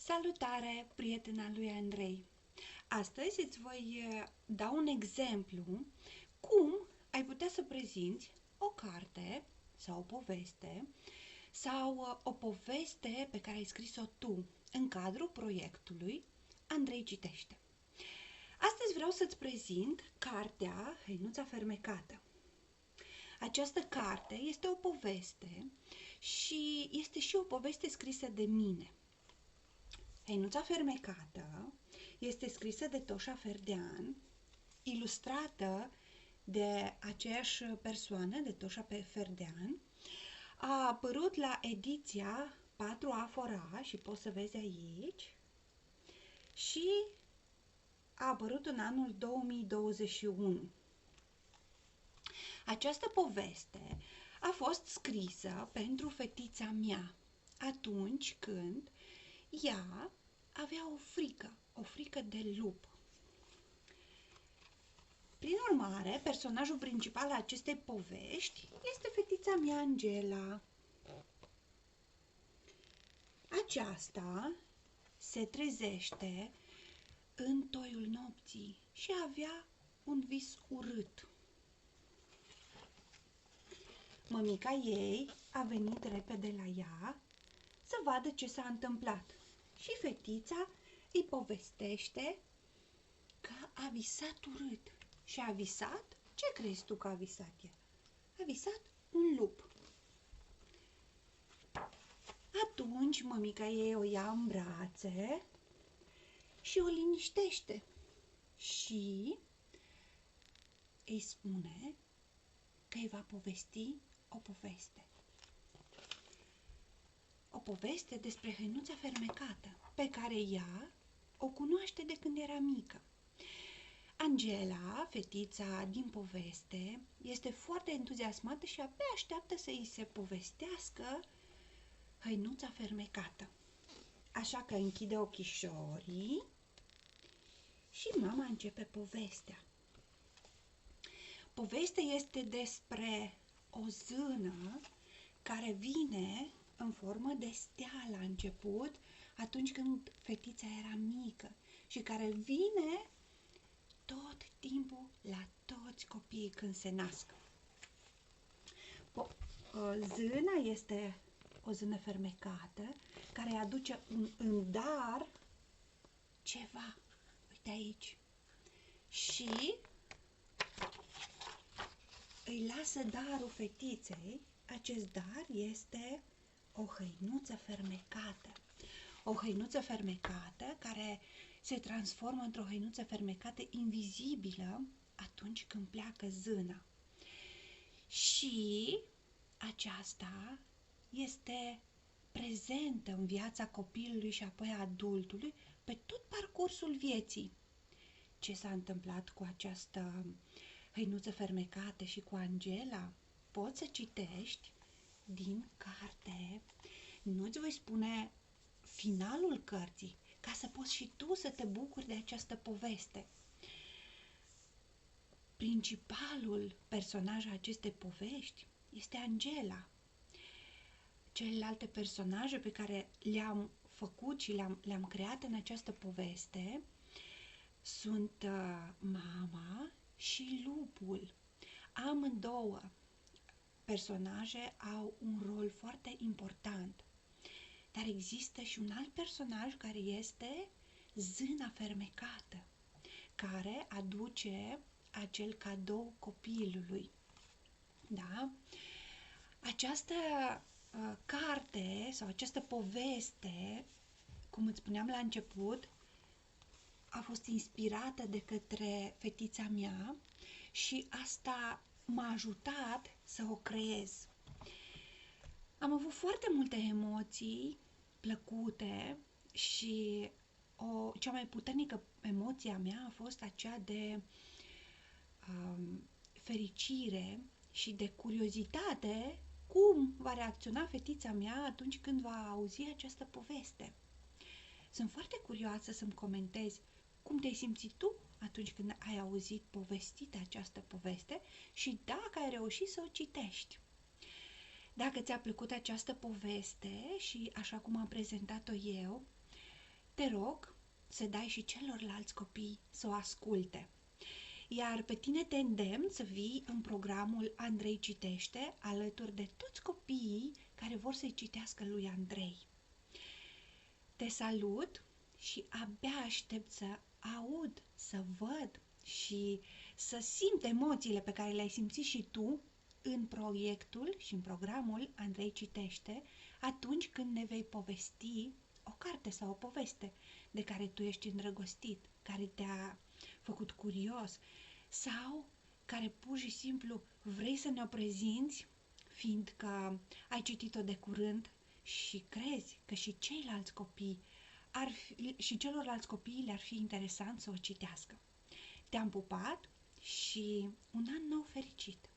Salutare, prietena lui Andrei! Astăzi îți voi da un exemplu cum ai putea să prezinți o carte sau o poveste sau o poveste pe care ai scris-o tu în cadrul proiectului Andrei Citește. Astăzi vreau să-ți prezint cartea Hăinuța Fermecată. Această carte este o poveste și este și o poveste scrisă de mine. Hăinuța Fermecată este scrisă de Toșa Ferdean, ilustrată de aceeași persoană, de Toșa Ferdean. A apărut la ediția 4A Fora și poți să vezi aici și a apărut în anul 2021. Această poveste a fost scrisă pentru fetița mea atunci când ea avea o frică de lup. Prin urmare, personajul principal al acestei povești este fetița mea, Angela. Aceasta se trezește în toiul nopții și avea un vis urât. Mămica ei a venit repede la ea să vadă ce s-a întâmplat și fetița îi povestește că a visat urât. Și a visat? Ce crezi tu că a visat ea? A visat un lup. Atunci mămica ei o ia în brațe și o liniștește și îi spune că îi va povesti o poveste. O poveste despre Hăinuța Fermecată, pe care ea o cunoaște de când era mică. Angela, fetița din poveste, este foarte entuziasmată și abia așteaptă să îi se povestească Hăinuța Fermecată. Așa că închide ochișorii și mama începe povestea. Povestea este despre o zână care vine în formă de stea la început, atunci când fetița era mică și care vine tot timpul la toți copiii când se nasc. Zâna este o zână fermecată care aduce în dar ceva. Uite aici. Și îi lasă darul fetiței. Acest dar este o hăinuță fermecată. O hăinuță fermecată care se transformă într-o hăinuță fermecată invizibilă atunci când pleacă zâna. Și aceasta este prezentă în viața copilului și apoi a adultului pe tot parcursul vieții. Ce s-a întâmplat cu această hăinuță fermecată și cu Angela? Poți să citești din carte. Nu-ți voi spune finalul cărții, ca să poți și tu să te bucuri de această poveste. Principalul personaj al acestei povești este Angela. Celelalte personaje pe care le-am făcut și le-am creat în această poveste sunt mama și lupul. Amândouă personaje au un rol foarte important. Dar există și un alt personaj care este zâna fermecată, care aduce acel cadou copilului. Da? Această carte sau această poveste, cum îți spuneam la început, a fost inspirată de către fetița mea și asta m-a ajutat să o creez. Am avut foarte multe emoții plăcute și cea mai puternică emoție a mea a fost aceea de fericire și de curiozitate cum va reacționa fetița mea atunci când va auzi această poveste. Sunt foarte curioasă să-mi comentezi cum te-ai simțit tu atunci când ai auzit povestită această poveste și dacă ai reușit să o citești. Dacă ți-a plăcut această poveste și așa cum am prezentat-o eu, te rog să dai și celorlalți copii să o asculte. Iar pe tine te îndemn să vii în programul Andrei Citește alături de toți copiii care vor să-i citească lui Andrei. Te salut și abia aștept să aud, să văd și să simt emoțiile pe care le-ai simțit și tu în proiectul și în programul Andrei Citește atunci când ne vei povesti o carte sau o poveste de care tu ești îndrăgostit, care te-a făcut curios sau care pur și simplu vrei să ne-o prezinți fiindcă ai citit-o de curând și crezi că și ceilalți copii și celorlalți copii le-ar fi interesant să o citească. Te-am pupat și un an nou fericit!